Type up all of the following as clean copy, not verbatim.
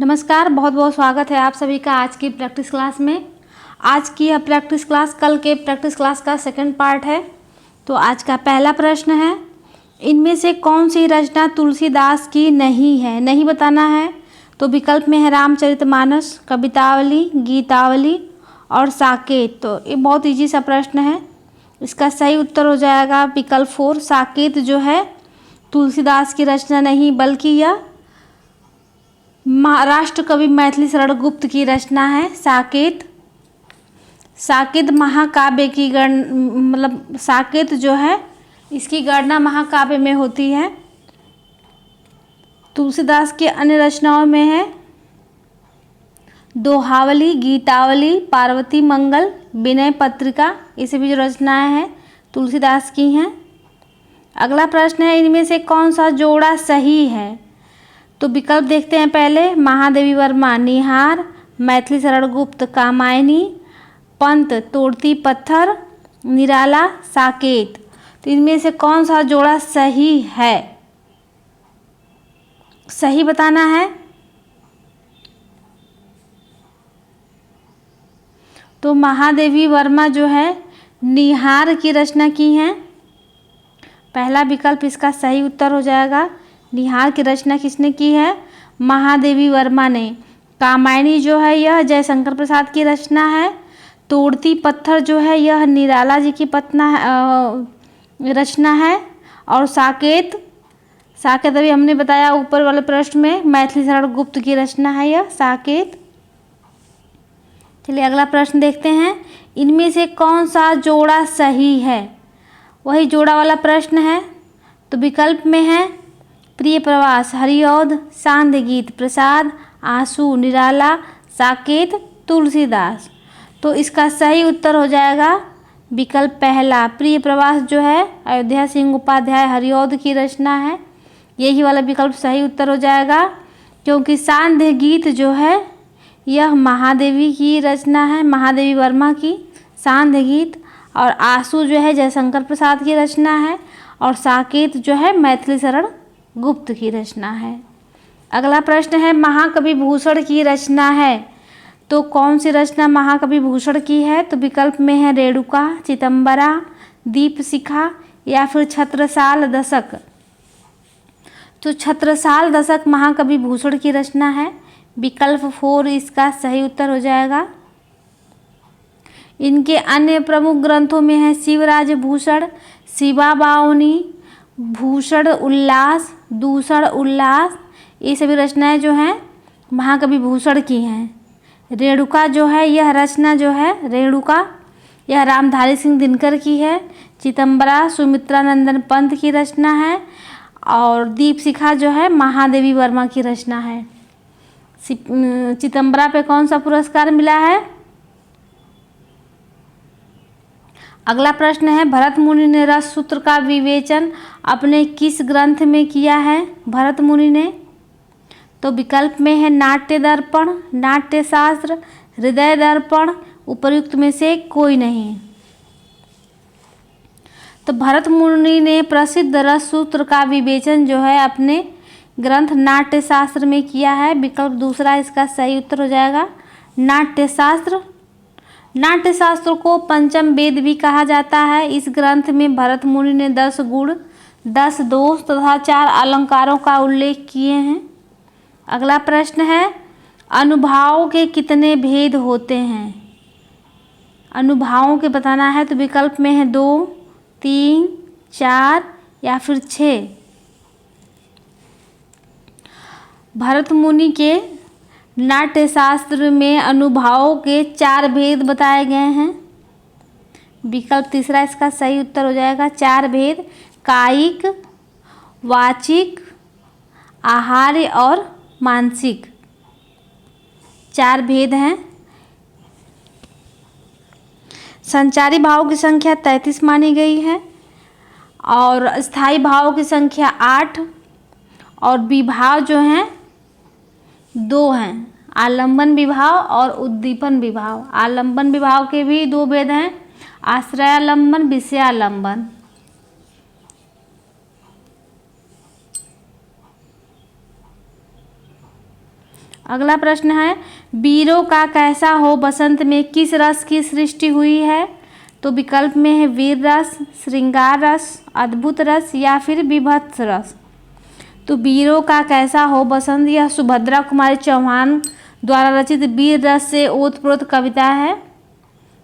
नमस्कार, बहुत बहुत स्वागत है आप सभी का आज की प्रैक्टिस क्लास में। आज की यह प्रैक्टिस क्लास कल के प्रैक्टिस क्लास का सेकंड पार्ट है। तो आज का पहला प्रश्न है, इनमें से कौन सी रचना तुलसीदास की नहीं है? नहीं बताना है। तो विकल्प में है रामचरितमानस, कवितावली, गीतावली और साकेत। तो ये बहुत ईजी सा प्रश्न है। इसका सही उत्तर हो जाएगा विकल्प 4, साकेत जो है तुलसीदास की रचना नहीं बल्कि यह महाराष्ट्र कवि मैथिली शरण गुप्त की रचना है। साकेत महाकाव्य की साकेत जो है इसकी गणना महाकाव्य में होती है। तुलसीदास की अन्य रचनाओं में है दोहावली, गीतावली, पार्वती मंगल, विनय पत्रिका। ये सभी जो रचनाएं हैं तुलसीदास की हैं। अगला प्रश्न है, इनमें से कौन सा जोड़ा सही है? तो विकल्प देखते हैं पहले। महादेवी वर्मा निहार, मैथिली शरण गुप्त कामायनी, पंत तोड़ती पत्थर, निराला साकेत। तो इनमें से कौन सा जोड़ा सही है? सही बताना है। तो महादेवी वर्मा जो है निहार की रचना की हैं। पहला विकल्प इसका सही उत्तर हो जाएगा। निहार की रचना किसने की है? महादेवी वर्मा ने। कामायनी जो है यह जयशंकर प्रसाद की रचना है। तोड़ती पत्थर जो है यह निराला जी की रचना है। और साकेत अभी हमने बताया ऊपर वाले प्रश्न में, मैथिली शरण गुप्त की रचना है यह साकेत। चलिए अगला प्रश्न देखते हैं, इनमें से कौन सा जोड़ा सही है? वही जोड़ा वाला प्रश्न है। तो विकल्प में है प्रिय प्रवास हरिऔध, सांध्य गीत प्रसाद, आंसू निराला, साकेत तुलसीदास। तो इसका सही उत्तर हो जाएगा विकल्प पहला, प्रिय प्रवास जो है अयोध्या सिंह उपाध्याय हरिऔध की रचना है। यही वाला विकल्प सही उत्तर हो जाएगा, क्योंकि सांध्य गीत जो है यह महादेवी की रचना है, महादेवी वर्मा की सांध्य गीत। और आंसू जो है जयशंकर प्रसाद की रचना है। और साकेत जो है मैथिली शरण गुप्त की रचना है। अगला प्रश्न है, महाकवि भूषण की रचना है। तो कौन सी रचना महाकवि भूषण की है? तो विकल्प में है रेणुका, चितंबरा, दीपशिखा या फिर छत्रसाल दशक। तो छत्रसाल दशक महाकवि भूषण की रचना है। विकल्प 4 इसका सही उत्तर हो जाएगा। इनके अन्य प्रमुख ग्रंथों में है शिवराज भूषण, शिवा बावनी, भूषण उल्लास, दूषण उल्लास। ये सभी रचनाएं जो हैं महाकवि भूषण की हैं। रेणुका जो है यह रचना जो है रेणुका यह रामधारी सिंह दिनकर की है। चितंबरा सुमित्रानंदन पंत की रचना है। और दीपशिखा जो है महादेवी वर्मा की रचना है। चितंबरा पे कौन सा पुरस्कार मिला है? अगला प्रश्न है, भरत मुनि ने रस सूत्र का विवेचन अपने किस ग्रंथ में किया है? भरत मुनि ने। तो विकल्प में है नाट्य दर्पण, नाट्य शास्त्र, हृदय दर्पण, उपर्युक्त में से कोई नहीं। तो भरत मुनि ने प्रसिद्ध रस सूत्र का विवेचन जो है अपने ग्रंथ नाट्य शास्त्र में किया है। विकल्प दूसरा इसका सही उत्तर हो जाएगा नाट्य शास्त्र। नाट्य शास्त्र को पंचम वेद भी कहा जाता है। इस ग्रंथ में भरत मुनि ने 10 गुण, 10 दोष तथा 4 अलंकारों का उल्लेख किए हैं। अगला प्रश्न है, अनुभावों के कितने भेद होते हैं? अनुभावों के बताना है। तो विकल्प में है 2, 3, 4 या फिर 6। भरत मुनि के नाट्य शास्त्र में अनुभावों के 4 भेद बताए गए हैं। विकल्प तीसरा इसका सही उत्तर हो जाएगा 4 भेद, कायिक, वाचिक, आहार्य और मानसिक। 4 भेद हैं। संचारी भावों की संख्या 33 मानी गई है। और स्थायी भावों की संख्या 8। और विभाव जो हैं 2 हैं, आलंबन विभाव और उद्दीपन विभाव। आलंबन विभाव के भी 2 भेद हैं, आश्रयालंबन, विषयालंबन। अगला प्रश्न है, वीरों का कैसा हो बसंत में किस रस की सृष्टि हुई है? तो विकल्प में है वीर रस, श्रृंगार रस, अद्भुत रस या फिर बीभत्स रस। तो वीरों का कैसा हो बसंत यह सुभद्रा कुमारी चौहान द्वारा रचित वीर रस से ओतप्रोत कविता है।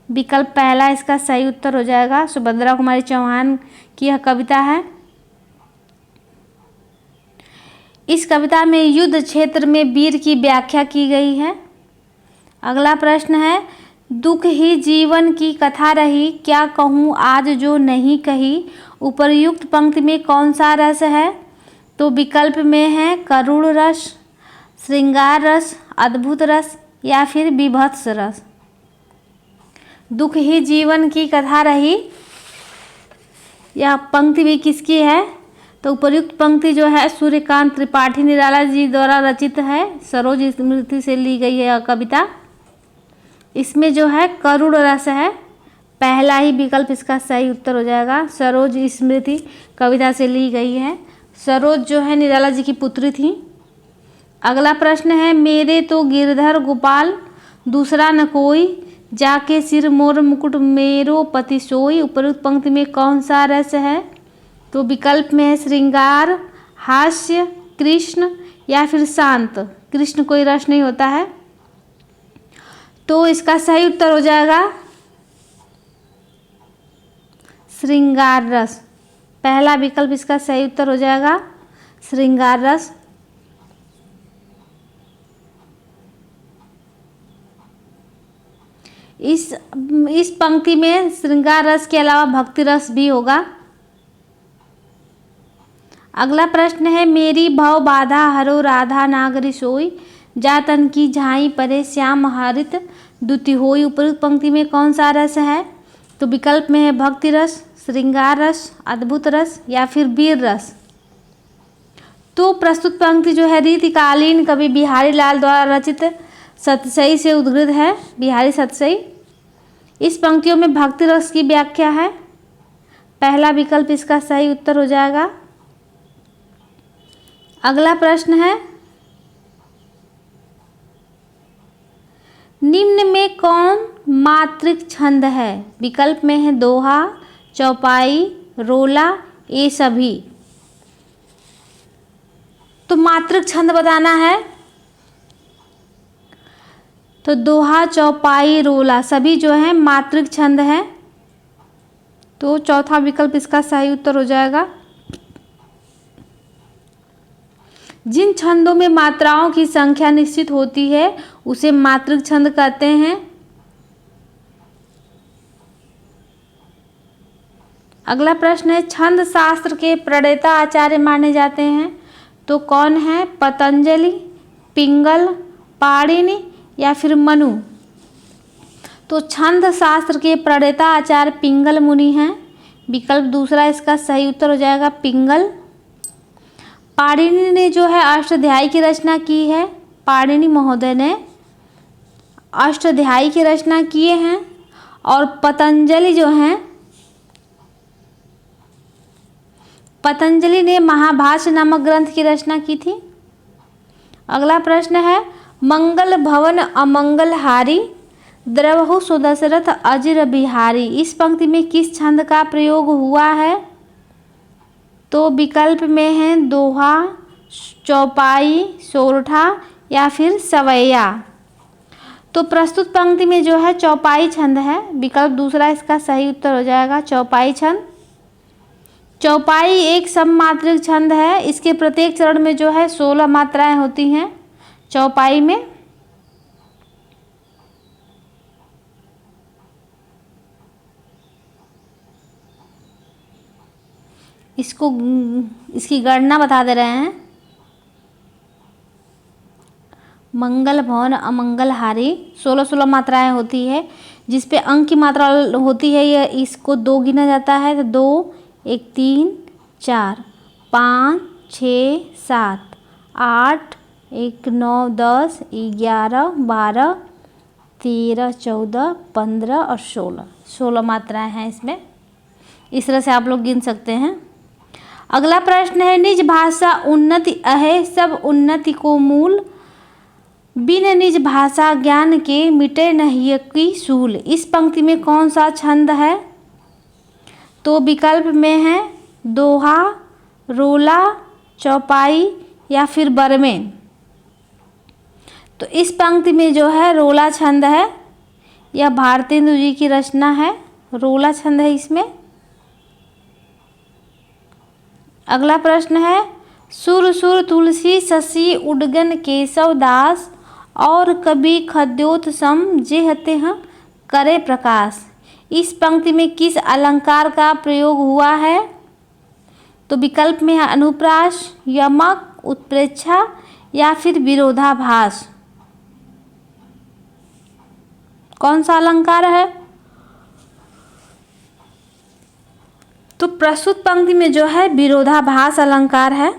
विकल्प पहला इसका सही उत्तर हो जाएगा। सुभद्रा कुमारी चौहान की यह कविता है। इस कविता में युद्ध क्षेत्र में वीर की व्याख्या की गई है। अगला प्रश्न है, दुख ही जीवन की कथा रही, क्या कहूँ आज जो नहीं कही, उपर्युक्त पंक्ति में कौन सा रस है? तो विकल्प में है करुण रस, श्रृंगार रस, अद्भुत रस या फिर बीभत्स रस। दुख ही जीवन की कथा रही, यह पंक्ति भी किसकी है? तो उपर्युक्त पंक्ति जो है सूर्यकांत त्रिपाठी निराला जी द्वारा रचित है। सरोज स्मृति से ली गई है यह कविता। इसमें जो है करुण रस है, पहला ही विकल्प इसका सही उत्तर हो जाएगा। सरोज स्मृति कविता से ली गई है। सरोज जो है निराला जी की पुत्री थी। अगला प्रश्न है, मेरे तो गिरधर गोपाल दूसरा न कोई, जाके सिर मोर मुकुट मेरो पति सोई, उपरोक्त पंक्ति में कौन सा रस है? तो विकल्प में है श्रृंगार, हास्य, कृष्ण या फिर शांत। कृष्ण कोई रस नहीं होता है। तो इसका सही उत्तर हो जाएगा श्रृंगार रस। पहला विकल्प इसका सही उत्तर हो जाएगा श्रृंगार रस। इस पंक्ति में श्रृंगार रस के अलावा भक्ति रस भी होगा। अगला प्रश्न है, मेरी भव बाधा हरो राधा नागरी सोई, जातन की झाई परे श्याम हरित दुति होई, उपरोक्त पंक्ति में कौन सा रस है? तो विकल्प में है भक्ति रस, श्रृंगार रस, अद्भुत रस या फिर वीर रस। तो प्रस्तुत पंक्ति जो है रीतिकालीन कवि बिहारी लाल द्वारा रचित सतसई से उद्धृत है। बिहारी सतसई। इस पंक्तियों में भक्ति रस की व्याख्या है। पहला विकल्प इसका सही उत्तर हो जाएगा। अगला प्रश्न है, निम्न में कौन मात्रिक छंद है? विकल्प में है दोहा, चौपाई, रोला, ये सभी। तो मात्रिक छंद बताना है। तो दोहा, चौपाई, रोला सभी जो है मात्रिक छंद है। तो चौथा विकल्प इसका सही उत्तर हो जाएगा। जिन छंदों में मात्राओं की संख्या निश्चित होती है उसे मात्रिक छंद कहते हैं। अगला प्रश्न है, छंद शास्त्र के प्रणेता आचार्य माने जाते हैं। तो कौन है? पतंजलि, पिंगल, पाणिनि या फिर मनु। तो छंद शास्त्र के प्रणेता आचार्य पिंगल मुनि हैं। विकल्प दूसरा इसका सही उत्तर हो जाएगा पिंगल। पाणिनि ने जो है अष्टाध्यायी की रचना की है। पाणिनि महोदय ने अष्टाध्यायी की रचना किए हैं। और पतंजलि जो हैं, पतंजलि ने महाभाष्य नामक ग्रंथ की रचना की थी। अगला प्रश्न है, मंगल भवन अमंगल हारी, द्रवहु सुदशरथ अजिर बिहारी। इस पंक्ति में किस छंद का प्रयोग हुआ है? तो विकल्प में है दोहा, चौपाई, सोरठा या फिर सवैया। तो प्रस्तुत पंक्ति में जो है चौपाई छंद है। विकल्प दूसरा इसका सही उत्तर हो जाएगा चौपाई छंद। चौपाई एक सममात्रिक छंद है। इसके प्रत्येक चरण में जो है 16 मात्राएं होती हैं चौपाई में। इसकी गणना बता दे रहे हैं। मंगल भवन अमंगल हारी 16 मात्राएं होती है। जिस पे अंक की मात्रा होती है यह इसको 2 गिना जाता है। तो 2, 1, 3, 4, 5, 6, 7, 8, 1, 9, 10, 11, 12, 13, 14, 15 और 16 मात्राएं हैं इसमें। इस तरह से आप लोग गिन सकते हैं। अगला प्रश्न है, निज भाषा उन्नति अहे सब उन्नति को मूल, बिन निज भाषा ज्ञान के मिटे नहीं की सूल। इस पंक्ति में कौन सा छंद है? तो विकल्प में है दोहा, रोला, चौपाई या फिर बरमें। तो इस पंक्ति में जो है रोला छंद है, यह भारतेंदु जी की रचना है, रोला छंद है इसमें। अगला प्रश्न है सुर सुर तुलसी शशि उडगन केशव दास और कभी खद्योत सम जेहते हैं करे प्रकाश। इस पंक्ति में किस अलंकार का प्रयोग हुआ है? तो विकल्प में है अनुप्रास, यमक, उत्प्रेक्षा या फिर विरोधाभास। कौन सा अलंकार है? तो प्रस्तुत पंक्ति में जो है विरोधाभास अलंकार है।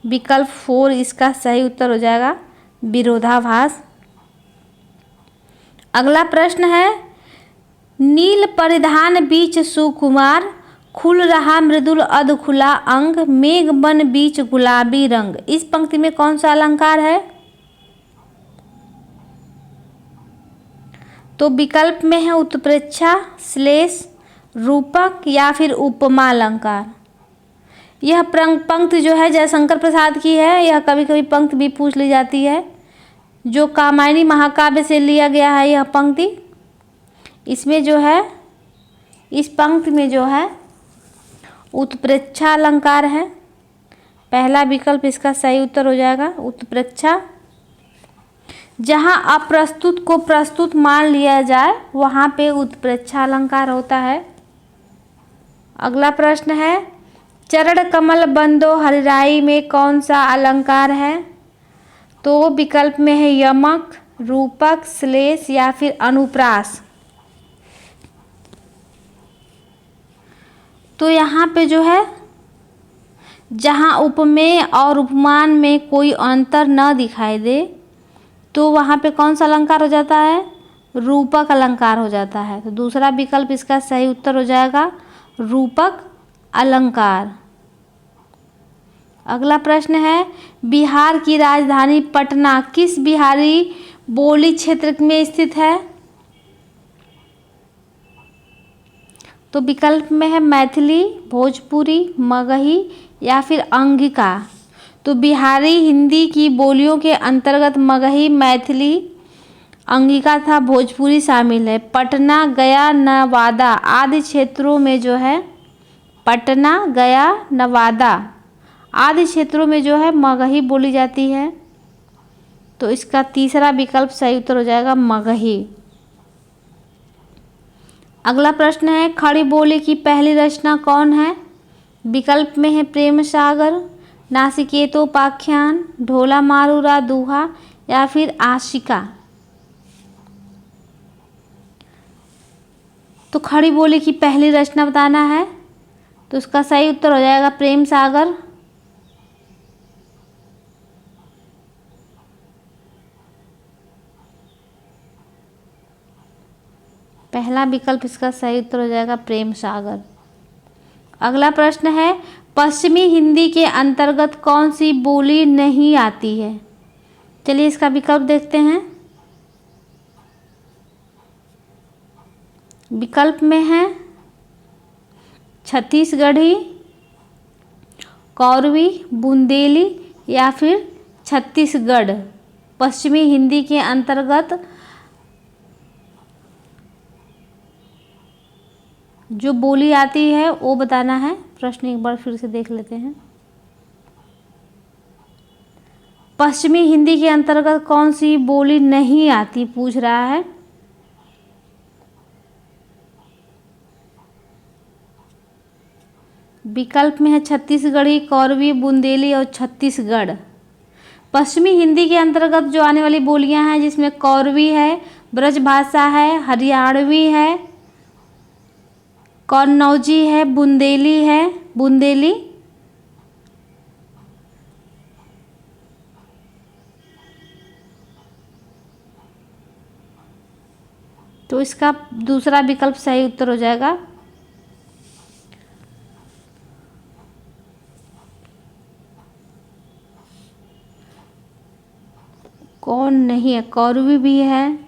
विकल्प 4 इसका सही उत्तर हो जाएगा, विरोधाभास। अगला प्रश्न है नील परिधान बीच सुकुमार खुल रहा मृदुल अध खुला अंग मेघ बन बीच गुलाबी रंग। इस पंक्ति में कौन सा अलंकार है? तो विकल्प में है उत्प्रेक्षा, श्लेष, रूपक या फिर उपमा अलंकार। यह पंक्ति जो है जयशंकर प्रसाद की है। यह कभी कभी पंक्ति भी पूछ ली जाती है, जो कामायनी महाकाव्य से लिया गया है यह पंक्ति। इसमें जो है इस पंक्ति में जो है उत्प्रेक्षा अलंकार है। पहला विकल्प इसका सही उत्तर हो जाएगा, उत्प्रेक्षा। जहाँ अप्रस्तुत को प्रस्तुत मान लिया जाए वहाँ पे उत्प्रेक्षा अलंकार होता है। अगला प्रश्न है चरण कमल बंदो हरिराई में कौन सा अलंकार है? तो विकल्प में है यमक, रूपक, श्लेष या फिर अनुप्रास। तो यहाँ पे जो है जहाँ उपमेय और उपमान में कोई अंतर न दिखाई दे तो वहाँ पे कौन सा अलंकार हो जाता है? रूपक अलंकार हो जाता है। तो दूसरा विकल्प इसका सही उत्तर हो जाएगा, रूपक अलंकार। अगला प्रश्न है बिहार की राजधानी पटना किस बिहारी बोली क्षेत्र में स्थित है? तो विकल्प में है मैथिली, भोजपुरी, मगही या फिर अंगिका। तो बिहारी हिंदी की बोलियों के अंतर्गत मगही, मैथिली, अंगिका तथा भोजपुरी शामिल है। पटना, गया, नवादा आदि क्षेत्रों में जो है पटना, गया, नवादा आदि क्षेत्रों में जो है मगही बोली जाती है। तो इसका तीसरा विकल्प सही उत्तर हो जाएगा, मगही। अगला प्रश्न है खड़ी बोली की पहली रचना कौन है? विकल्प में है प्रेम सागर, नासिकेतोपाख्यान, ढोला मारूरा दूहा या फिर आशिका। तो खड़ी बोली की पहली रचना बताना है, तो उसका सही उत्तर हो जाएगा प्रेम सागर। पहला विकल्प इसका सही उत्तर हो जाएगा प्रेम सागर। अगला प्रश्न है पश्चिमी हिंदी के अंतर्गत कौन सी बोली नहीं आती है? चलिए इसका विकल्प देखते हैं। विकल्प में है छत्तीसगढ़ी, कौरवी, बुंदेली या फिर छत्तीसगढ़। पश्चिमी हिंदी के अंतर्गत जो बोली आती है वो बताना है। प्रश्न एक बार फिर से देख लेते हैं। पश्चिमी हिंदी के अंतर्गत कौन सी बोली नहीं आती पूछ रहा है। विकल्प में है छत्तीसगढ़ी, कौरवी, बुंदेली और छत्तीसगढ़। पश्चिमी हिंदी के अंतर्गत जो आने वाली बोलियां हैं जिसमें कौरवी है, ब्रजभाषा है, हरियाणवी है, कन्नौजी है, बुंदेली है, बुंदेली। तो इसका दूसरा विकल्प सही उत्तर हो जाएगा। कौन नहीं है, कौरवी भी है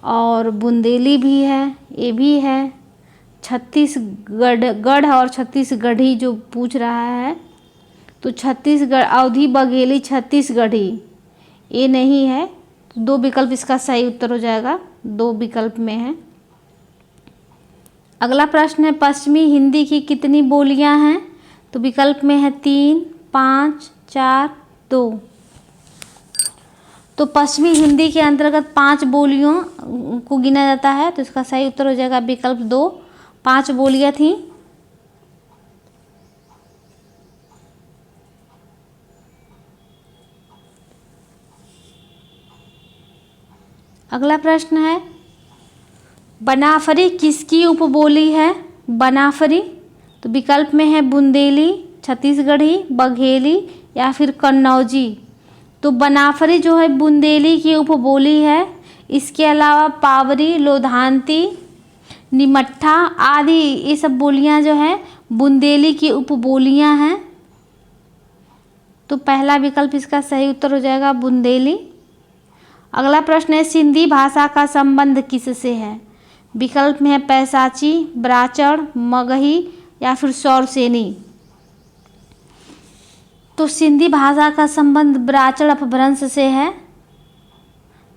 और बुंदेली भी है, ये भी है। छत्तीसगढ़ गढ़ और छत्तीसगढ़ी जो पूछ रहा है, तो छत्तीसगढ़ अवधी बघेली छत्तीसगढ़ी ये नहीं है। तो 2 विकल्प इसका सही उत्तर हो जाएगा, 2 विकल्प में है। अगला प्रश्न है पश्चिमी हिंदी की कितनी बोलियां हैं? तो विकल्प में है 3, 5, 4, 2। तो पश्चिमी हिंदी के अंतर्गत 5 बोलियों को गिना जाता है, तो इसका सही उत्तर हो जाएगा विकल्प 2, 5 बोलियां थी। अगला प्रश्न है बनाफरी किसकी उपबोली है? बनाफरी, तो विकल्प में है बुंदेली, छत्तीसगढ़ी, बघेली या फिर कन्नौजी। तो बनाफरी जो है बुंदेली की उपबोली है। इसके अलावा पावरी, लोधांती, निमट्ठा आदि ये सब बोलियां जो हैं बुंदेली की उपबोलियां हैं। तो पहला विकल्प इसका सही उत्तर हो जाएगा बुंदेली। अगला प्रश्न है सिंधी भाषा का संबंध किससे है? विकल्प में है पैसाची, ब्राचड़, मगही या फिर सौरसेनी। तो सिंधी भाषा का संबंध ब्राचड़ अपभ्रंश से है।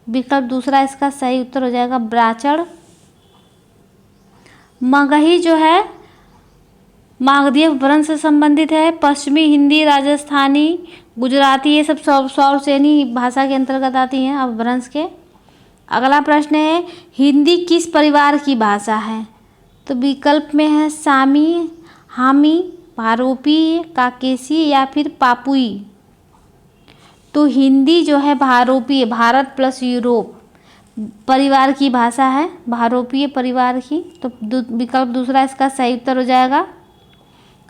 विकल्प दूसरा इसका सही उत्तर हो जाएगा ब्राचड़। मगही जो है मागधी अपभ्रंश से संबंधित है। पश्चिमी हिंदी, राजस्थानी, गुजराती ये सब सौरसेनी भाषा के अंतर्गत आती हैं अपभ्रंश के। अगला प्रश्न है हिंदी किस परिवार की भाषा है? तो विकल्प में है सामी, हामी, भारोपी, काकेसी या फिर पापुई। तो हिंदी जो है भारोपीय, भारत प्लस यूरोप परिवार की भाषा है, भारोपीय परिवार की। तो विकल्प दूसरा इसका सही उत्तर हो जाएगा।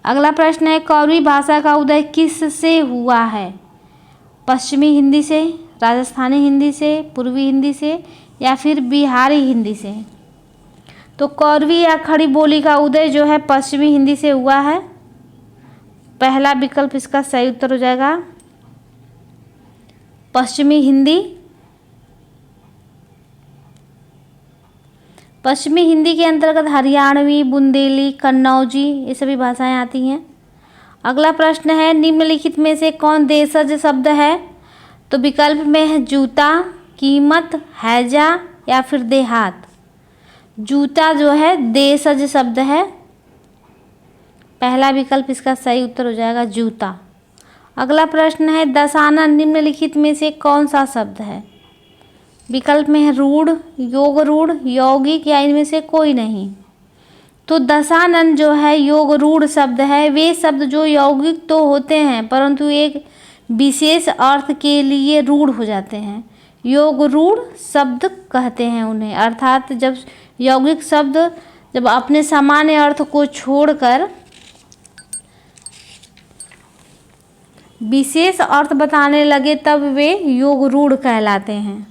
अगला प्रश्न है कौरवी भाषा का उदय किस से हुआ है? पश्चिमी हिंदी से, राजस्थानी हिंदी से, पूर्वी हिंदी से या फिर बिहारी हिंदी से। तो कौरवी या खड़ी बोली का उदय जो है पश्चिमी हिंदी से हुआ है। पहला विकल्प इसका सही उत्तर हो जाएगा पश्चिमी हिंदी। पश्चिमी हिंदी के अंतर्गत हरियाणवी, बुंदेली, कन्नौजी ये सभी भाषाएं आती हैं। अगला प्रश्न है निम्नलिखित में से कौन देशज शब्द है? तो विकल्प में है जूता, कीमत, हैजा या फिर देहात। जूता जो है देशज शब्द है। पहला विकल्प इसका सही उत्तर हो जाएगा जूता। अगला प्रश्न है दशानन निम्नलिखित में से कौन सा शब्द है? विकल्प में है रूढ़, योग रूढ़, यौगिक या इनमें से कोई नहीं। तो दशानन जो है योग रूढ़ शब्द है। वे शब्द जो यौगिक तो होते हैं परंतु एक विशेष अर्थ के लिए रूढ़ हो जाते हैं, योग रूढ़ शब्द कहते हैं उन्हें। अर्थात जब यौगिक शब्द जब अपने सामान्य अर्थ को छोड़कर विशेष अर्थ बताने लगे तब वे योग रूढ़ कहलाते हैं।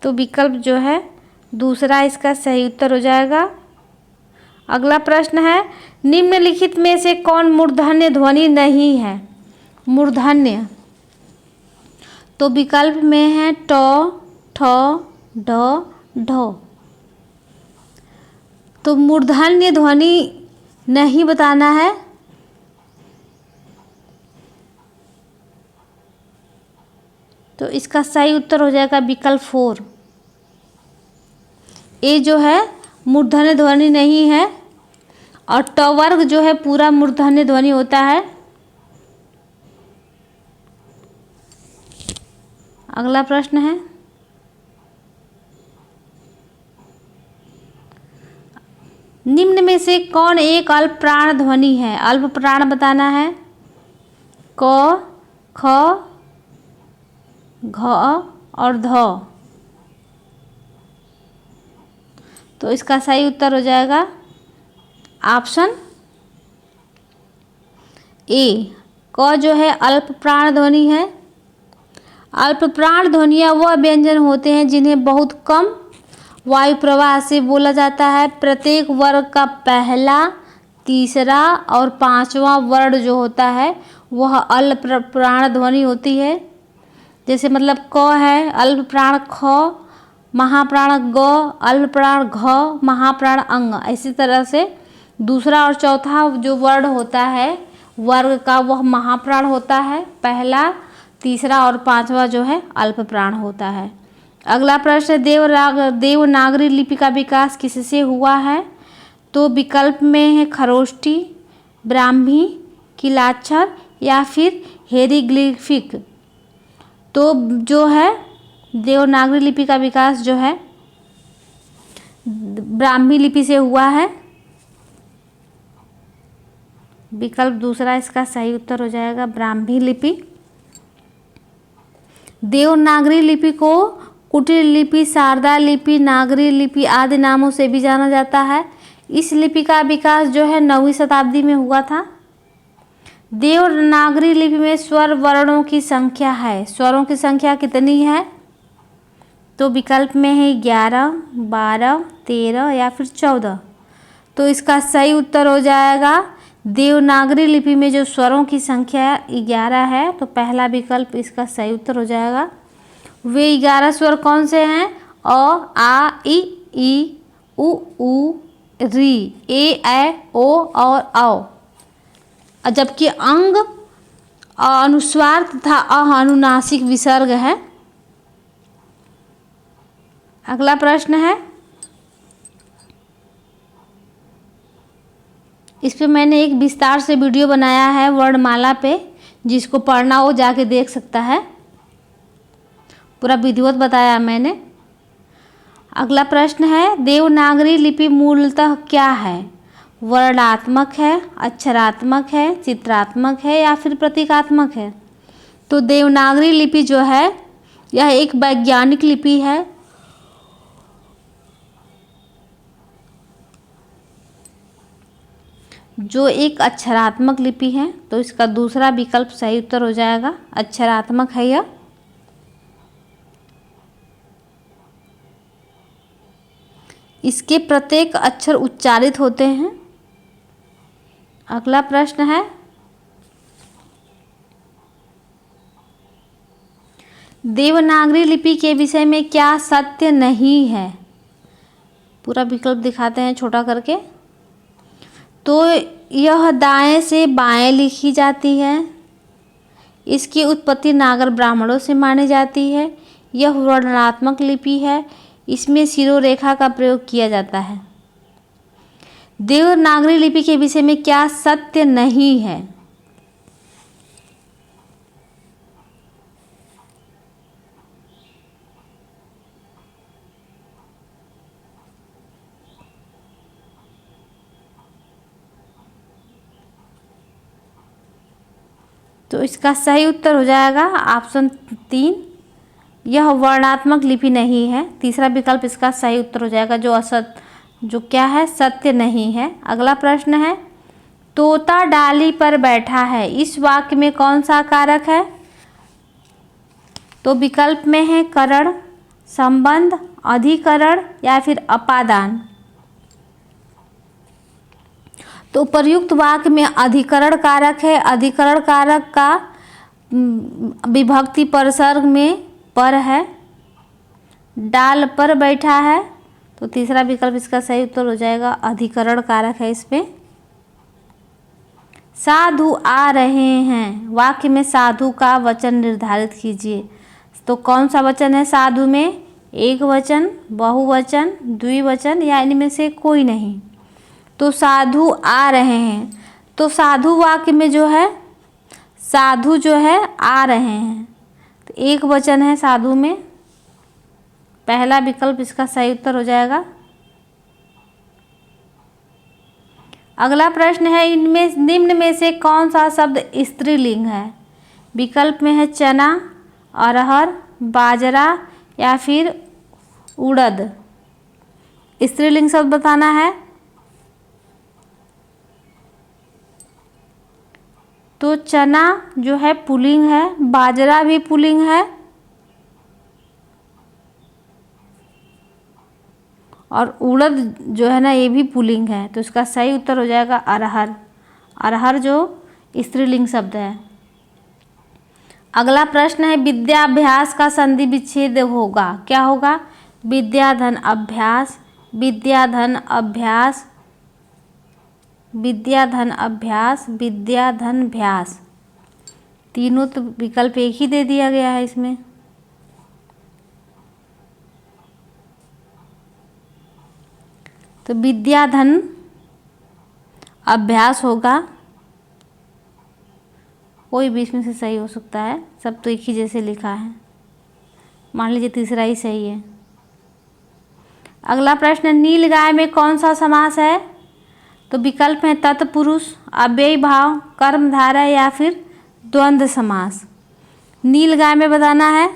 तो विकल्प जो है दूसरा इसका सही उत्तर हो जाएगा। अगला प्रश्न है निम्नलिखित में से कौन मूर्धन्य ध्वनि नहीं है? मूर्धन्य, तो विकल्प में है ट, ठ, ढ, ढ। तो मूर्धन्य ध्वनि नहीं बताना है। तो इसका सही उत्तर हो जाएगा विकल्प 4। ए जो है मूर्धन्य ध्वनि नहीं है और ट वर्ग जो है पूरा मूर्धन्य ध्वनि होता है। अगला प्रश्न है निम्न में से कौन एक अल्प प्राण ध्वनि है? अल्प प्राण बताना है। क, ख, घ और ध। तो इसका सही उत्तर हो जाएगा ऑप्शन ए। क जो है अल्प प्राण ध्वनि है। अल्प प्राण ध्वनियाँ वह व्यंजन होते हैं जिन्हें बहुत कम वायु प्रवाह से बोला जाता है। प्रत्येक वर्ग का पहला, तीसरा और पांचवा वर्ण जो होता है वह अल्प प्राण ध्वनि होती है। जैसे मतलब क है, अल्प प्राण ख, महाप्राण ग, अल्प प्राण घ, महाप्राण अंग। इसी तरह से दूसरा और चौथा जो वर्ण होता है वर्ग का वह महाप्राण होता है पहला, तीसरा और पांचवा जो है अल्प प्राण होता है। अगला प्रश्न, देवनागरी लिपि का विकास किससे हुआ है? तो विकल्प में है खरोष्ठी, ब्राह्मी, किलाक्षर या फिर हेरीग्लिफिक। तो जो है देवनागरी लिपि का विकास जो है ब्राह्मी लिपि से हुआ है। विकल्प दूसरा इसका सही उत्तर हो जाएगा, ब्राह्मी लिपि। देवनागरी लिपि को कुटीर लिपि, शारदा लिपि, नागरी लिपि आदि नामों से भी जाना जाता है। इस लिपि का विकास जो है 9वीं शताब्दी में हुआ था। देवनागरी लिपि में स्वर वर्णों की संख्या है, स्वरों की संख्या कितनी है? तो विकल्प में है 11, 12, 13 या फिर 14। तो इसका सही उत्तर हो जाएगा देवनागरी लिपि में जो स्वरों की संख्या 11 है, तो पहला विकल्प इसका सही उत्तर हो जाएगा। वे 11 स्वर कौन से हैं? अ, आ, ई, उ, री, ए, ओ और औ। जबकि अंग, अनुस्वार तथा अनुनासिक विसर्ग है। अगला प्रश्न है, इस पे मैंने एक विस्तार से वीडियो बनाया है वर्णमाला पे, जिसको पढ़ना हो जाके देख सकता है, पूरा विधिवत बताया मैंने। अगला प्रश्न है, देवनागरी लिपि मूलतः क्या है? वर्णात्मक है, अक्षरात्मक है, चित्रात्मक है या फिर प्रतीकात्मक है? तो देवनागरी लिपि जो है यह एक वैज्ञानिक लिपि है। जो एक अक्षरात्मक लिपि है, तो इसका दूसरा विकल्प सही उत्तर हो जाएगा, अक्षरात्मक है यह। इसके प्रत्येक अक्षर उच्चारित होते हैं। अगला प्रश्न है, देवनागरी लिपि के विषय में क्या सत्य नहीं है? पूरा विकल्प दिखाते हैं छोटा करके। तो यह दाएं से बाएं लिखी जाती है, इसकी उत्पत्ति नागर ब्राह्मणों से मानी जाती है, यह वर्णनात्मक लिपि है, इसमें शिरोरेखा का प्रयोग किया जाता है। देवनागरी लिपि के विषय में क्या सत्य नहीं है? तो इसका सही उत्तर हो जाएगा ऑप्शन 3, यह वर्णात्मक लिपि नहीं है। तीसरा विकल्प इसका सही उत्तर हो जाएगा, जो क्या है, सत्य नहीं है। अगला प्रश्न है, तोता डाली पर बैठा है, इस वाक्य में कौन सा कारक है? तो विकल्प में है करण, संबंध, अधिकरण या फिर अपादान। तो उपर्युक्त वाक्य में अधिकरण कारक है। अधिकरण कारक का विभक्ति परसर्ग में पर है, डाल पर बैठा है, तो तीसरा विकल्प इसका सही उत्तर हो जाएगा, अधिकरण कारक है इस पे। साधु आ रहे हैं, वाक्य में साधु का वचन निर्धारित कीजिए। तो कौन सा वचन है साधु में? एक वचन, बहुवचन, द्विवचन या इनमें से कोई नहीं। तो साधु आ रहे हैं, तो साधु वाक्य में जो है साधु जो है आ रहे हैं, तो एक वचन है साधु में, पहला विकल्प इसका सही उत्तर हो जाएगा। अगला प्रश्न है, इनमें निम्न में से कौन सा शब्द स्त्रीलिंग है? विकल्प में है चना, अरहर, बाजरा या फिर उड़द। स्त्रीलिंग शब्द बताना है। तो चना जो है पुल्लिंग है, बाजरा भी पुल्लिंग है और उड़द जो है ना ये भी पुल्लिंग है, तो इसका सही उत्तर हो जाएगा अरहर। अरहर जो स्त्रीलिंग शब्द है। अगला प्रश्न है विद्याभ्यास का संधि विच्छेद होगा, क्या होगा? विद्याधन अभ्यास, विद्याधन अभ्यास, विद्याधन अभ्यास, विद्याधन भ्यास। तीनों तो विकल्प एक ही दे दिया गया है इसमें। तो विद्याधन अभ्यास होगा, कोई भी इसमें से सही हो सकता है, सब तो एक ही जैसे लिखा है। मान लीजिए तीसरा ही सही है। अगला प्रश्न, नील गाय में कौन सा समास है? तो विकल्प है तत्पुरुष, अव्ययी भाव, कर्मधारय या फिर द्वंद्व समास। नील गाय में बताना है।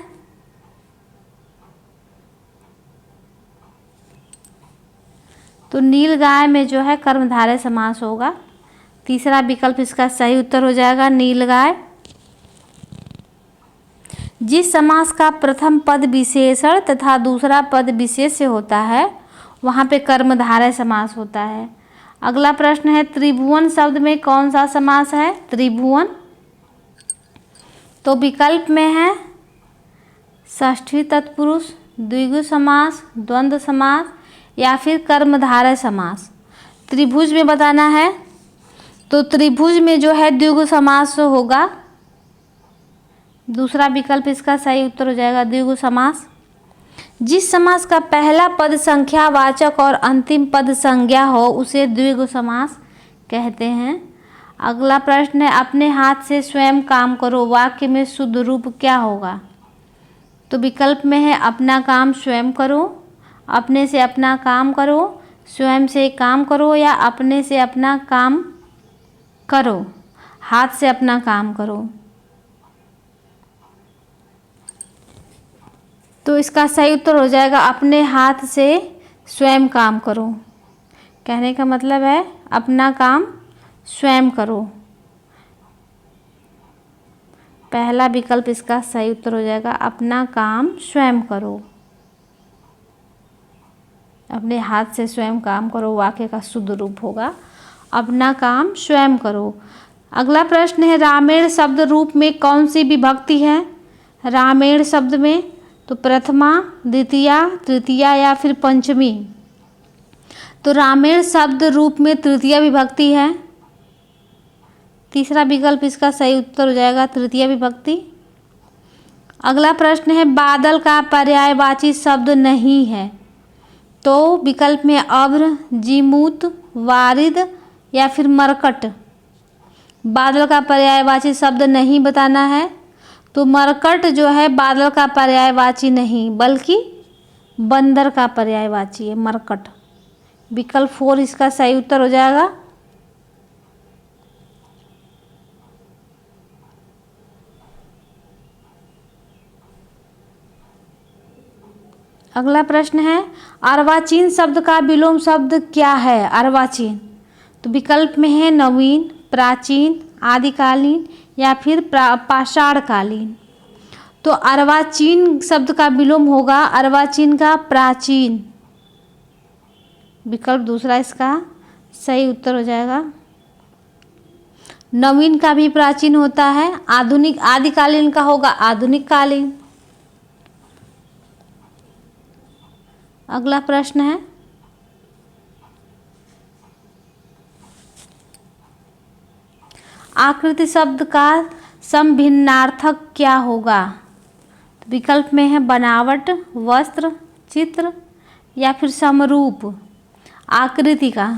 तो नील गाय में जो है कर्मधारय समास होगा। तीसरा विकल्प इसका सही उत्तर हो जाएगा, नील गाय। जिस समास का प्रथम पद विशेषण तथा दूसरा पद विशेष्य होता है वहाँ पे कर्मधारय समास होता है। अगला प्रश्न है त्रिभुवन शब्द में कौन सा समास है? त्रिभुवन। तो विकल्प में है षष्ठी तत्पुरुष, द्विगु समास, द्वंद्व समास या फिर कर्मधारय समास। त्रिभुज में बताना है। तो त्रिभुज में जो है द्विगु समास होगा। दूसरा विकल्प इसका सही उत्तर हो जाएगा, द्विगु समास। जिस समास का पहला पद संख्यावाचक और अंतिम पद संज्ञा हो उसे द्विगु समास कहते हैं। अगला प्रश्न है अपने हाथ से स्वयं काम करो, वाक्य में शुद्ध रूप क्या होगा? तो विकल्प में है अपना काम स्वयं करो, अपने से अपना काम करो, स्वयं से काम करो या अपने से अपना काम करो, हाथ से अपना काम करो। तो इसका सही उत्तर हो जाएगा अपने हाथ से स्वयं काम करो। कहने का मतलब है अपना काम स्वयं करो। पहला विकल्प इसका सही उत्तर हो जाएगा, अपना काम स्वयं करो। अपने हाथ से स्वयं काम करो वाक्य का शुद्ध रूप होगा, अपना काम स्वयं करो। अगला प्रश्न है रामेण शब्द रूप में कौन सी विभक्ति है? रामेण शब्द में तो प्रथमा, द्वितीया, तृतीया या फिर पंचमी। तो रामेण शब्द रूप में तृतीया विभक्ति है। तीसरा विकल्प इसका सही उत्तर हो जाएगा, तृतीया विभक्ति। अगला प्रश्न है बादल का पर्यायवाची शब्द नहीं है। तो विकल्प में अभ्र, जीमूत, वारिद या फिर मरकट। बादल का पर्यायवाची शब्द नहीं बताना है। तो मरकट जो है बादल का पर्यायवाची नहीं बल्कि बंदर का पर्यायवाची है, मरकट। विकल्प 4 इसका सही उत्तर हो जाएगा। अगला प्रश्न है अर्वाचीन शब्द का विलोम शब्द क्या है? अर्वाचीन। तो विकल्प में है नवीन, प्राचीन, आदिकालीन या फिर पाषाणकालीन। तो अर्वाचीन शब्द का विलोम होगा अर्वाचीन का प्राचीन। विकल्प दूसरा इसका सही उत्तर हो जाएगा। नवीन का भी प्राचीन होता है, आधुनिक आदिकालीन का होगा आधुनिक कालीन। अगला प्रश्न है आकृति शब्द का समभिन्नार्थक क्या होगा? विकल्प में है बनावट, वस्त्र, चित्र या फिर समरूप। आकृति का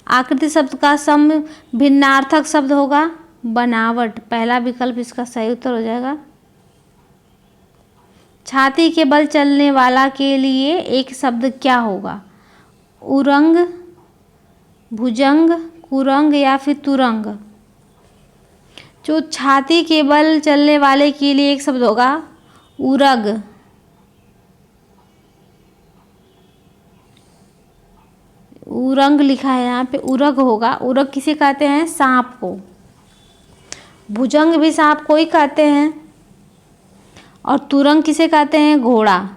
आकृति शब्द का समभिन्नार्थक शब्द होगा बनावट। पहला विकल्प इसका सही उत्तर हो जाएगा। छाती के बल चलने वाला के लिए एक शब्द क्या होगा? उरंग, भुजंग, कुरंग या फिर तुरंग। जो छाती के बल चलने वाले के लिए एक शब्द होगा उरग। उरंग लिखा है यहाँ पे, उरग होगा। उरग किसे कहते हैं? सांप को। भुजंग भी सांप को ही कहते हैं। और तुरंग किसे कहते हैं? घोड़ा।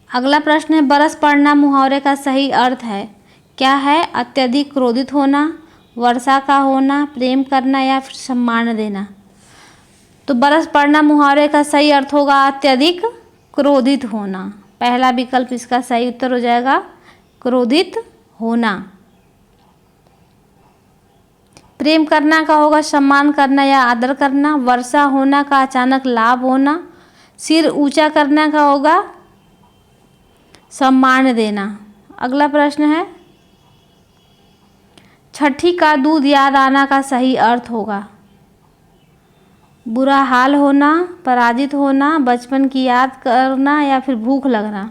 अगला प्रश्न है बरस पड़ना मुहावरे का सही अर्थ है क्या है? अत्यधिक क्रोधित होना, वर्षा का होना, प्रेम करना या फिर सम्मान देना। तो बरस पड़ना मुहावरे का सही अर्थ होगा अत्यधिक क्रोधित होना। पहला विकल्प इसका सही उत्तर हो जाएगा, क्रोधित होना। प्रेम करना का होगा सम्मान करना या आदर करना। वर्षा होना का अचानक लाभ होना। सिर ऊंचा करना का होगा सम्मान देना। अगला प्रश्न है छठी का दूध याद आना का सही अर्थ होगा बुरा हाल होना, पराजित होना, बचपन की याद करना या फिर भूख लगना।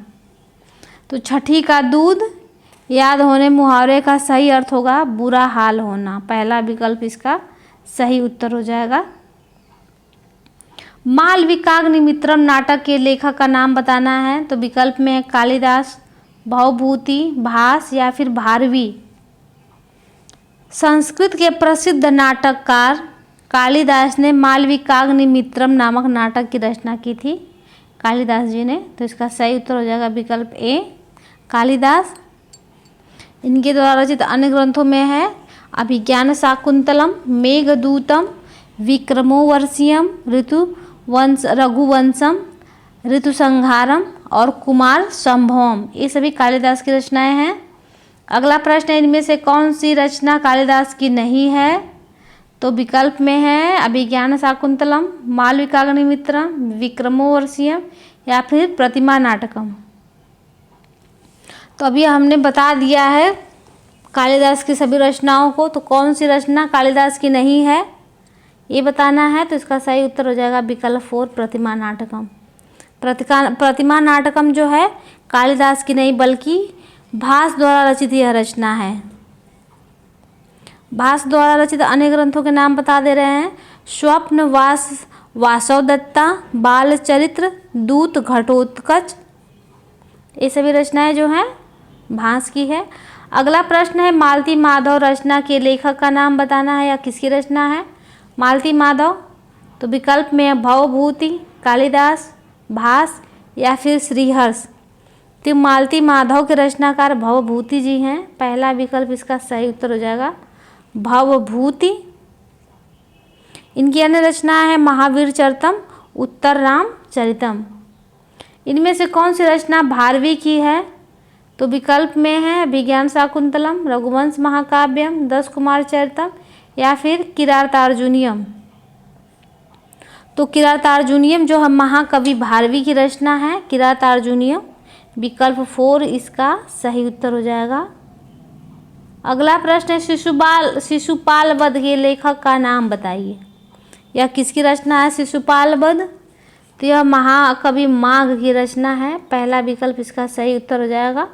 तो छठी का दूध याद होने मुहावरे का सही अर्थ होगा बुरा हाल होना। पहला विकल्प इसका सही उत्तर हो जाएगा। मालविकाग्निमित्रम नाटक के लेखक का नाम बताना है। तो विकल्प में है कालिदास, भवभूति, भास या फिर भारवी। संस्कृत के प्रसिद्ध नाटककार कालिदास ने मालविकाग्निमित्रम नामक नाटक की रचना की थी, कालिदास जी ने। तो इसका सही उत्तर हो जाएगा विकल्प ए, कालिदास। इनके द्वारा रचित अन्य ग्रंथों में है अभिज्ञान शाकुंतलम, मेघदूतम, विक्रमोर्वशीयम, रघुवंशम, ऋतुसंहारम और कुमार संभवम। ये सभी कालिदास की रचनाएं हैं। अगला प्रश्न है इनमें से कौन सी रचना कालिदास की नहीं है? तो विकल्प में है अभिज्ञान शाकुंतलम, मालविकाग्निमित्रम, विक्रमोर्वशीयम या फिर प्रतिमा नाटकम। तो अभी हमने बता दिया है कालिदास की सभी रचनाओं को। तो कौन सी रचना कालिदास की नहीं है ये बताना है। तो इसका सही उत्तर हो जाएगा विकल्प 4, प्रतिमा नाटकम। प्रतिमा नाटकम जो है कालिदास की नहीं बल्कि भास द्वारा रचित यह रचना है। भास द्वारा रचित अन्य ग्रंथों के नाम बता दे रहे हैं स्वप्न, वासवदत्ता, बालचरित्र, दूत, घटोत्कच। ये सभी रचनाएं जो हैं भास की है। अगला प्रश्न है मालती माधव रचना के लेखक का नाम बताना है या किसकी रचना है मालती माधव। तो विकल्प में है भवभूति, कालिदास, भास या फिर श्रीहर्ष। तो मालती माधव के रचनाकार भवभूति जी हैं। पहला विकल्प इसका सही उत्तर हो जाएगा भवभूति। इनकी अन्य रचना है महावीर चरितम, उत्तर रामचरितम। इनमें से कौन सी रचना भारवी की है? तो विकल्प में है विज्ञान शाकुंतलम, रघुवंश महाकाव्यम, 10 कुमार चरितम या फिर किरातार्जुनीयम। तो किरातार्जुनीयम जो है महाकवि भारवी की रचना है, किरातार्जुनीयम। विकल्प 4 इसका सही उत्तर हो जाएगा। अगला प्रश्न है शिशुपाल वध के लेखक का नाम बताइए। यह किसकी रचना है शिशुपाल वध? तो यह महाकवि माघ की रचना है। पहला विकल्प इसका सही उत्तर हो जाएगा।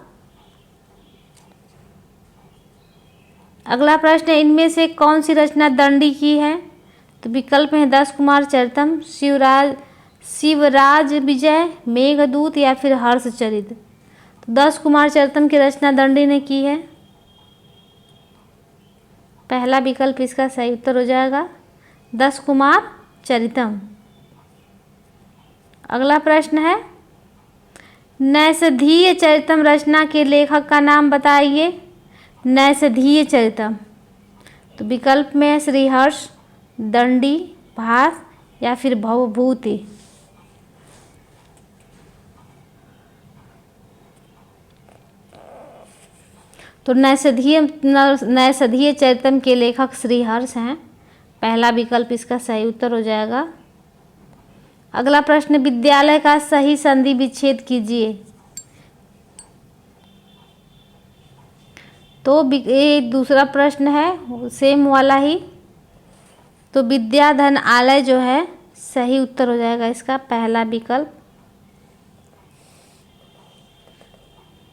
अगला प्रश्न है इनमें से कौन सी रचना दंडी की है? तो विकल्प में 10 कुमार चरितम, शिवराज विजय, मेघदूत या फिर हर्षचरित। तो 10 कुमार चरितम की रचना दंडी ने की है। पहला विकल्प इसका सही उत्तर हो जाएगा 10 कुमार चरितम। अगला प्रश्न है नैषधीय चरितम रचना के लेखक का नाम बताइए। नैषधीय चरितम। तो विकल्प में है श्रीहर्ष, दंडी, भास या फिर भवभूति। तो नैषधीय चरितम के लेखक श्रीहर्ष हैं। पहला विकल्प इसका सही उत्तर हो जाएगा। अगला प्रश्न विद्यालय का सही संधि विच्छेद कीजिए। तो ये दूसरा प्रश्न है सेम वाला ही। तो विद्याधन आलय जो है सही उत्तर हो जाएगा इसका पहला विकल्प।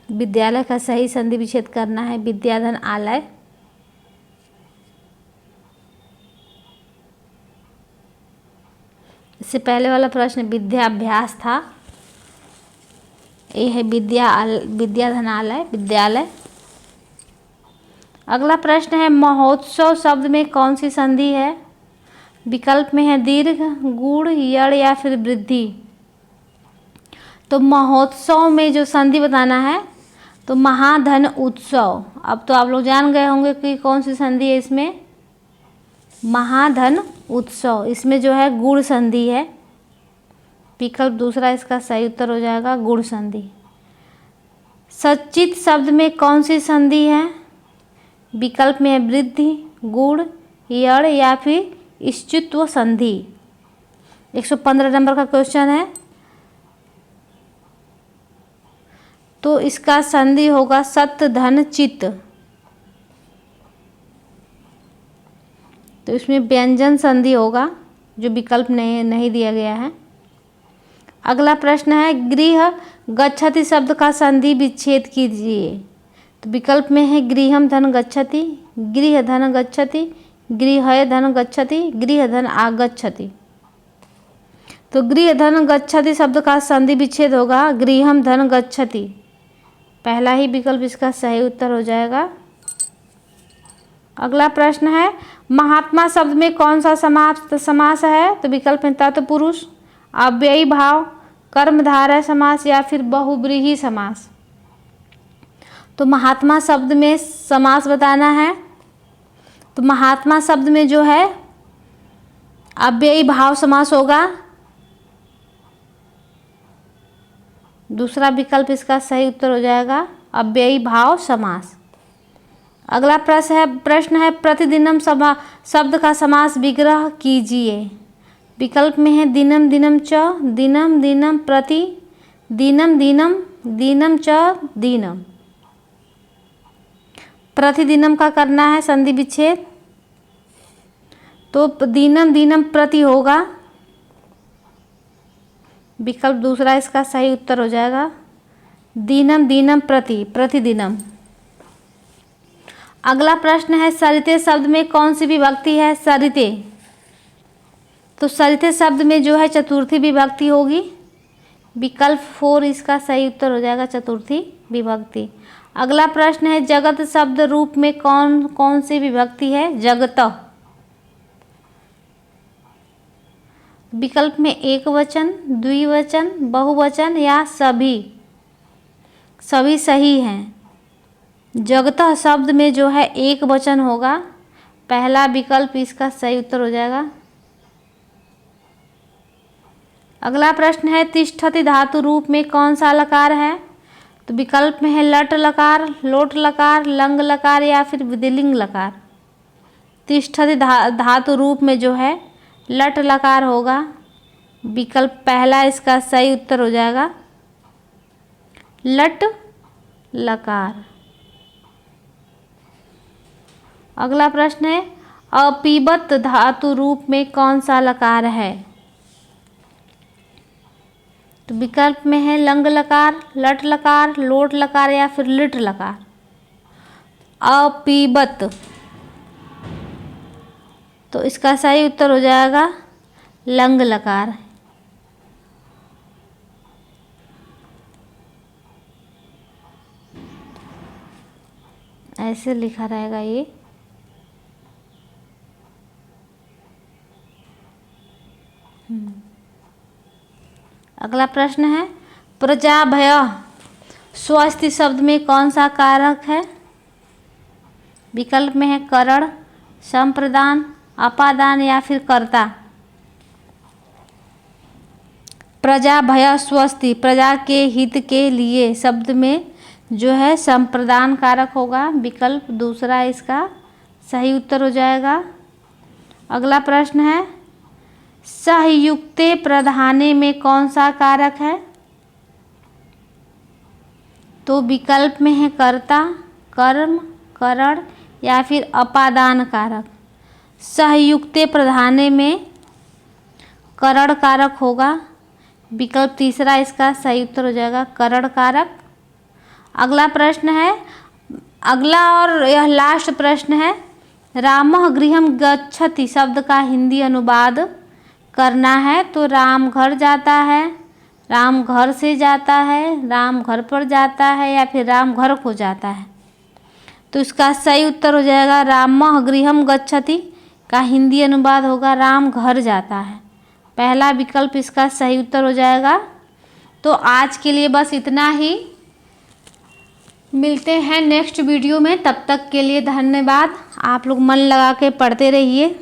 विद्यालय का सही संधि विच्छेद करना है विद्याधन आलय। इससे पहले वाला प्रश्न विद्याभ्यास था। ये है विद्याधन आलय विद्यालय। अगला प्रश्न है महोत्सव शब्द में कौन सी संधि है? विकल्प में है दीर्घ, गुण, यड़ या फिर वृद्धि। तो महोत्सव में जो संधि बताना है तो महाधन उत्सव। अब तो आप लोग जान गए होंगे कि कौन सी संधि है इसमें, महाधन उत्सव। इसमें जो है गुण संधि है। विकल्प दूसरा इसका सही उत्तर हो जाएगा गुण संधि। सच्चित शब्द में कौन सी संधि है? विकल्प में है वृद्धि, गुण, यड़ या फिर इष्टित्व संधि। 115 नंबर का क्वेश्चन है। तो इसका संधि होगा सत्य धन चित्त। तो इसमें व्यंजन संधि होगा जो विकल्प नहीं दिया गया है। अगला प्रश्न है गृह गच्छति शब्द का संधि विच्छेद कीजिए। तो विकल्प में है गृहम धन गच्छति, गृह धन गच्छति, गृह धन गच्छति, गृह धन आगच्छति। तो गृह धन गच्छति शब्द का संधि विच्छेद होगा गृहम धन गच्छति। पहला ही विकल्प इसका सही उत्तर हो जाएगा। अगला प्रश्न है महात्मा शब्द में कौन सा समास है? तो विकल्प में तत्पुरुष, अव्ययी भाव, कर्मधारय समास या फिर बहुब्रीहि समास। तो महात्मा शब्द में समास बताना है। तो महात्मा शब्द में जो है अव्ययी भाव समास होगा। दूसरा विकल्प इसका सही उत्तर हो जाएगा अव्ययी भाव समास। अगला प्रश्न है प्रतिदिनम शब्द का समास विग्रह कीजिए। विकल्प में है दिनम दिनम च, दिनम दिनम प्रति, दिनम दिनम, दिनम च दिनम। प्रतिदिनम का करना है संधि विच्छेद। तो दिनम दिनम प्रति होगा। विकल्प दूसरा इसका सही उत्तर हो जाएगा दिनम दिनम प्रति, प्रतिदिनम। अगला प्रश्न है सरिते शब्द में कौन सी विभक्ति है? सरिते। तो सरिते शब्द में जो है चतुर्थी विभक्ति होगी। विकल्प 4 इसका सही उत्तर हो जाएगा चतुर्थी विभक्ति। अगला प्रश्न है जगत शब्द रूप में कौन कौन सी विभक्ति है? जगत। विकल्प में एक वचन, द्विवचन, बहुवचन या सभी। सभी सही हैं। जगतः शब्द में जो है एक वचन होगा। पहला विकल्प इसका सही उत्तर हो जाएगा। अगला प्रश्न है तिष्ठति धातु रूप में कौन सा लकार है? तो विकल्प में है लट लकार, लोट लकार, लंग लकार या फिर विधिलिंग लकार। तिष्ठति धातु रूप में जो है लट लकार होगा। विकल्प पहला इसका सही उत्तर हो जाएगा लट लकार। अगला प्रश्न है अपीबत धातु रूप में कौन सा लकार है? तो विकल्प में है लंग लकार, लट लकार, लोट लकार या फिर लिट लकार। अपीबत। तो इसका सही उत्तर हो जाएगा लंग लकार। ऐसे लिखा रहेगा ये। अगला प्रश्न है प्रजाभय स्वस्ति शब्द में कौन सा कारक है? विकल्प में है करण, संप्रदान, अपादान या फिर कर्ता। प्रजाभय स्वस्ति प्रजा के हित के लिए शब्द में जो है संप्रदान कारक होगा। विकल्प दूसरा इसका सही उत्तर हो जाएगा। अगला प्रश्न है सहयुक्ते प्रधाने में कौन सा कारक है? तो विकल्प में है कर्ता, कर्म, करण या फिर अपादान कारक। सहयुक्ते प्रधाने में करण कारक होगा। विकल्प तीसरा इसका सही उत्तर हो जाएगा करण कारक। अगला प्रश्न है अगला और यह लास्ट प्रश्न है रामः गृहं गच्छति शब्द का हिंदी अनुवाद करना है। तो राम घर जाता है, राम घर से जाता है, राम घर पर जाता है या फिर राम घर को जाता है। तो इसका सही उत्तर हो जाएगा रामः गृहं गच्छति का हिंदी अनुवाद होगा राम घर जाता है। पहला विकल्प इसका सही उत्तर हो जाएगा तो आज के लिए बस इतना ही, मिलते हैं नेक्स्ट वीडियो में। तब तक के लिए धन्यवाद। आप लोग मन लगा के पढ़ते रहिए।